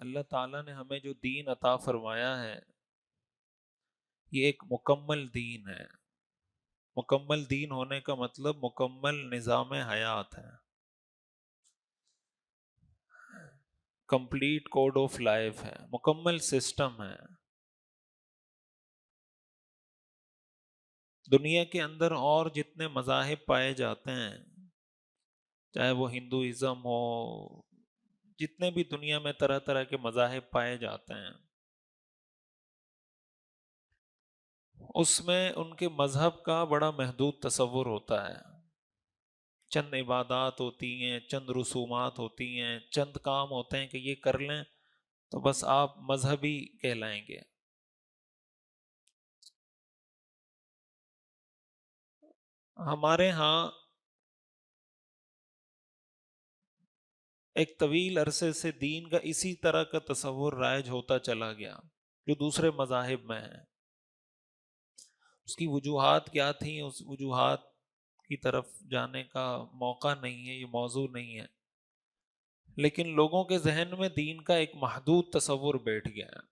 اللہ تعالیٰ نے ہمیں جو دین عطا فرمایا ہے یہ ایک مکمل دین ہے. مکمل دین ہونے کا مطلب مکمل نظام حیات ہے، کمپلیٹ کوڈ آف لائف ہے، مکمل سسٹم ہے. دنیا کے اندر اور جتنے مذاہب پائے جاتے ہیں، چاہے وہ ہندوازم ہو، جتنے بھی دنیا میں طرح طرح کے مذاہب پائے جاتے ہیں، اس میں ان کے مذہب کا بڑا محدود تصور ہوتا ہے. چند عبادات ہوتی ہیں، چند رسومات ہوتی ہیں، چند کام ہوتے ہیں کہ یہ کر لیں تو بس آپ مذہبی کہلائیں گے. ہمارے ہاں ایک طویل عرصے سے دین کا اسی طرح کا تصور رائج ہوتا چلا گیا جو دوسرے مذاہب میں ہے. اس کی وجوہات کیا تھیں، اس وجوہات کی طرف جانے کا موقع نہیں ہے، یہ موضوع نہیں ہے. لیکن لوگوں کے ذہن میں دین کا ایک محدود تصور بیٹھ گیا ہے.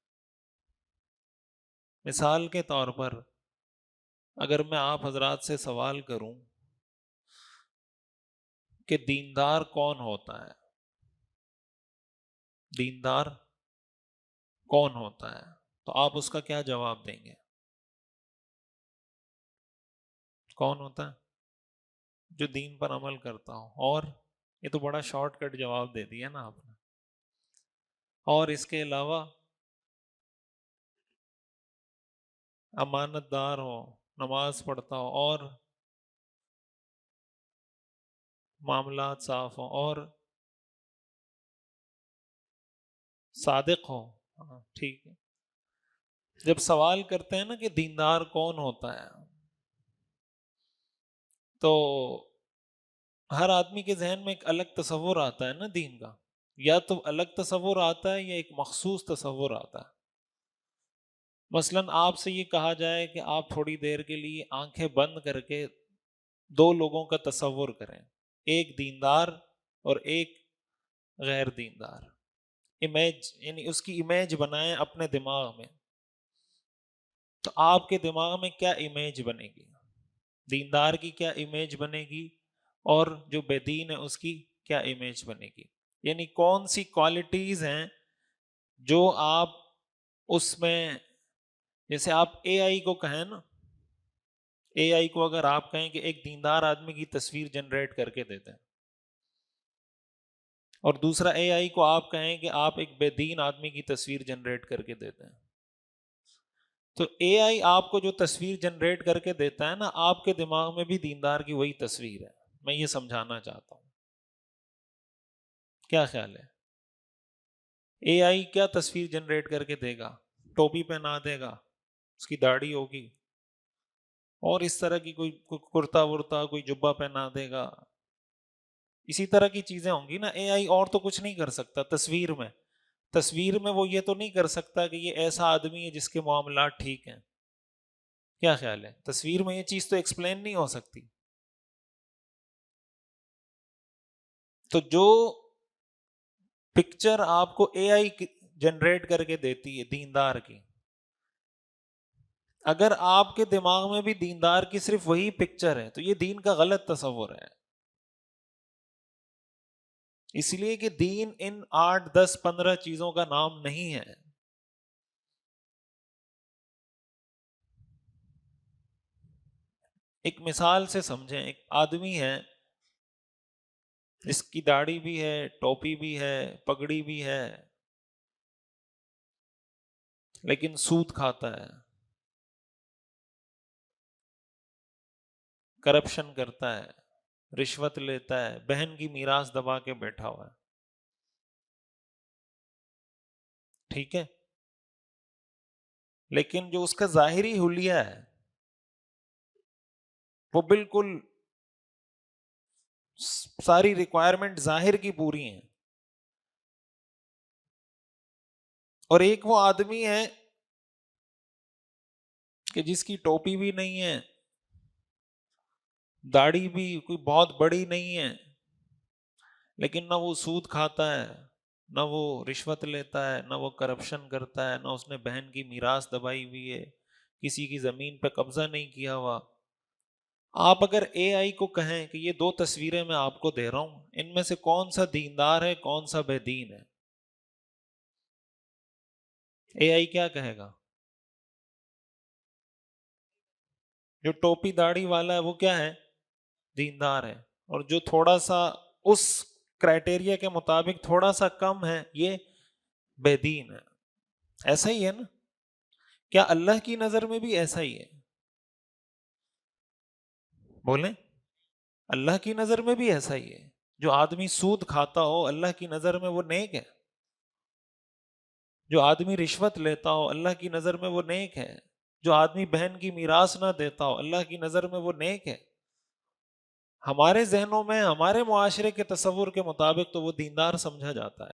مثال کے طور پر اگر میں آپ حضرات سے سوال کروں کہ دیندار کون ہوتا ہے، دیندار کون ہوتا ہے، تو آپ اس کا کیا جواب دیں گے؟ کون ہوتا ہے؟ جو دین پر عمل کرتا ہو. اور یہ تو بڑا شارٹ کٹ جواب دے دیا نا آپ نے. اور اس کے علاوہ امانت دار ہو، نماز پڑھتا ہو، اور معاملات صاف ہوں، اور صادق ہو. ہاں ٹھیک ہے. جب سوال کرتے ہیں نا کہ دیندار کون ہوتا ہے، تو ہر آدمی کے ذہن میں ایک الگ تصور آتا ہے نا دین کا. یا تو الگ تصور آتا ہے یا ایک مخصوص تصور آتا ہے. مثلا آپ سے یہ کہا جائے کہ آپ تھوڑی دیر کے لیے آنکھیں بند کر کے دو لوگوں کا تصور کریں، ایک دیندار اور ایک غیر دیندار. امیج، یعنی اس کی امیج بنائیں اپنے دماغ میں. تو آپ کے دماغ میں کیا امیج بنے گی؟ دیندار کی کیا امیج بنے گی، اور جو بے دین ہے اس کی کیا امیج بنے گی؟ یعنی کون سی کوالٹیز ہیں جو آپ اس میں، جیسے آپ اے آئی کو کہیں نا، اے آئی کو اگر آپ کہیں کہ ایک دیندار آدمی کی تصویر جنریٹ کر کے دیتے ہیں، اور دوسرا اے آئی کو آپ کہیں کہ آپ ایک بے دین آدمی کی تصویر جنریٹ کر کے دیتے ہیں، تو اے آئی آپ کو جو تصویر جنریٹ کر کے دیتا ہے نا، آپ کے دماغ میں بھی دیندار کی وہی تصویر ہے. میں یہ سمجھانا چاہتا ہوں. کیا خیال ہے؟ اے آئی کیا تصویر جنریٹ کر کے دے گا؟ ٹوپی پہنا دے گا، اس کی داڑھی ہوگی، اور اس طرح کی کوئی کرتا ورتا، کوئی جبہ پہنا دے گا. اسی طرح کی چیزیں ہوں گی نا. اے آئی اور تو کچھ نہیں کر سکتا تصویر میں وہ یہ تو نہیں کر سکتا کہ یہ ایسا آدمی ہے جس کے معاملات ٹھیک ہیں. کیا خیال ہے؟ تصویر میں یہ چیز تو ایکسپلین نہیں ہو سکتی. تو جو پکچر آپ کو اے آئی جنریٹ کر کے دیتی ہے دیندار کی، اگر آپ کے دماغ میں بھی دیندار کی صرف وہی پکچر ہے تو یہ دین کا غلط تصور ہے. اس لیے کہ دین ان 8 10 15 چیزوں کا نام نہیں ہے. ایک مثال سے سمجھیں. ایک آدمی ہے جس کی داڑھی بھی ہے، ٹوپی بھی ہے، پگڑی بھی ہے، لیکن سود کھاتا ہے، کرپشن کرتا ہے، رشوت لیتا ہے، بہن کی میراث دبا کے بیٹھا ہوا ہے. ٹھیک ہے. لیکن جو اس کا ظاہری حلیہ ہے وہ بالکل ساری ریکوائرمنٹ ظاہر کی پوری ہیں. اور ایک وہ آدمی ہے کہ جس کی ٹوپی بھی نہیں ہے، داڑھی بھی کوئی بہت بڑی نہیں ہے، لیکن نہ وہ سود کھاتا ہے، نہ وہ رشوت لیتا ہے، نہ وہ کرپشن کرتا ہے، نہ اس نے بہن کی میراث دبائی ہوئی ہے، کسی کی زمین پہ قبضہ نہیں کیا ہوا۔ آپ اگر اے آئی کو کہیں کہ یہ دو تصویریں میں آپ کو دے رہا ہوں، ان میں سے کون سا دیندار ہے، کون سا بے دین ہے، اے آئی کیا کہے گا؟ جو ٹوپی داڑھی والا ہے وہ کیا ہے؟ دیندار ہے، اور جو تھوڑا سا اس کرائٹیریا کے مطابق تھوڑا سا کم ہے، یہ بے دین ہے۔ ایسا ہی ہے نا؟ کیا اللہ کی نظر میں بھی ایسا ہی ہے؟ بولیں، اللہ کی نظر میں بھی ایسا ہی ہے؟ جو آدمی سود کھاتا ہو اللہ کی نظر میں وہ نیک ہے؟ جو آدمی رشوت لیتا ہو اللہ کی نظر میں وہ نیک ہے؟ جو آدمی بہن کی میراث نہ دیتا ہو اللہ کی نظر میں وہ نیک ہے؟ ہمارے ذہنوں میں، ہمارے معاشرے کے تصور کے مطابق تو وہ دیندار سمجھا جاتا ہے۔